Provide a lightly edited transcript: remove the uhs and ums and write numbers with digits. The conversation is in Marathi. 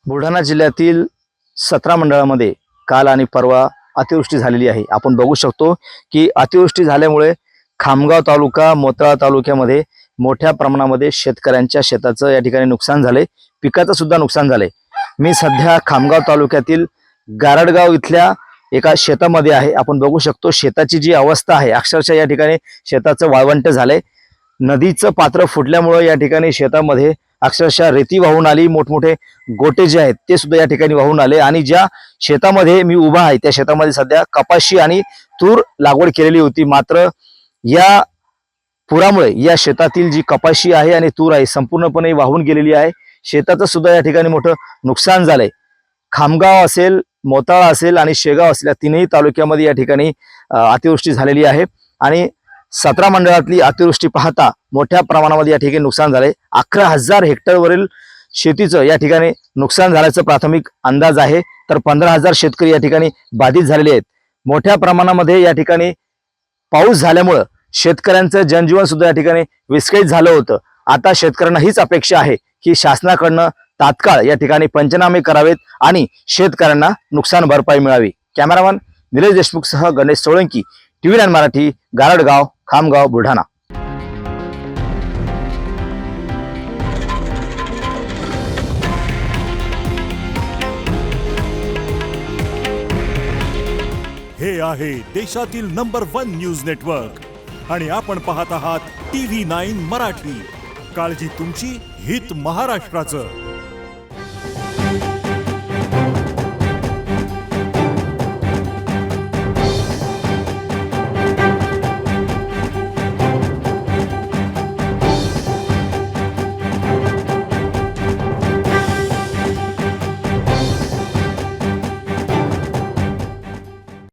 बुलढाणा जिल्ह्यातील 17 मंडळामध्ये काल आणि परवा अतिवृष्टी झालेली आहे। आपण बघू शकतो की अतिवृष्टी झाल्यामुळे खामगाव तालुका मोताळा तालुक्यामध्ये मोठ्या प्रमाणामध्ये शेतकऱ्यांच्या शेताचं या ठिकाणी नुकसान झाले, पिकाचं सुद्धा नुकसान झाले। मी सध्या खामगाव तालुक्यातील गारडगाव इथल्या एका शेतामध्ये आहे। आपण बघू शकतो शेताची जी अवस्था आहे, अक्षरशः या ठिकाणी शेताचं वाळवंट झाले। नदीचं पात्र फुटल्यामुळे या ठिकाणी शेतामध्ये अक्षरशः रेती वाहून आली, मोठमोठे गोटे जे आहेत ते सुद्धा या ठिकाणी वाहून आले। आणि ज्या शेतामध्ये मी उभा आहे त्या शेतामध्ये सध्या कपाशी आणि तूर लागवड केलेली होती, मात्र या पुरामुळे या शेतातील जी कपाशी आहे आणि तूर आहे संपूर्णपणे वाहून गेलेली आहे। शेताचं सुद्धा या ठिकाणी मोठं नुकसान झालंय। खामगाव असेल, मोताळा असेल आणि शेगाव असेल या तीनही तालुक्यामध्ये या ठिकाणी अतिवृष्टी झालेली आहे। आणि 17 मंडळातली अतिवृष्टी पाहता मोठ्या प्रमाणामध्ये या ठिकाणी नुकसान झाले। 11,000 हेक्टरवरील शेतीचं या ठिकाणी नुकसान झाल्याचं प्राथमिक अंदाज आहे। तर 15,000 शेतकरी या ठिकाणी बाधित झालेले आहेत। मोठ्या प्रमाणामध्ये या ठिकाणी पाऊस झाल्यामुळे शेतकऱ्यांचं जनजीवन सुद्धा या ठिकाणी विस्कळीत झालं होतं। आता शेतकऱ्यांना हीच अपेक्षा आहे की शासनाकडनं तात्काळ या ठिकाणी पंचनामे करावेत आणि शेतकऱ्यांना नुकसान भरपाई मिळावी। कॅमेरामन निलेश देशमुख सह गणेश सोळंकी, TV9 मराठी, गारडगाव, खामगाव, बुलढाणा। हे आहे देशातील नंबर 1 न्यूज नेटवर्क आणि आपण पाहत आहात TV9 मराठी। काळजी तुमची, हित महाराष्ट्राचं।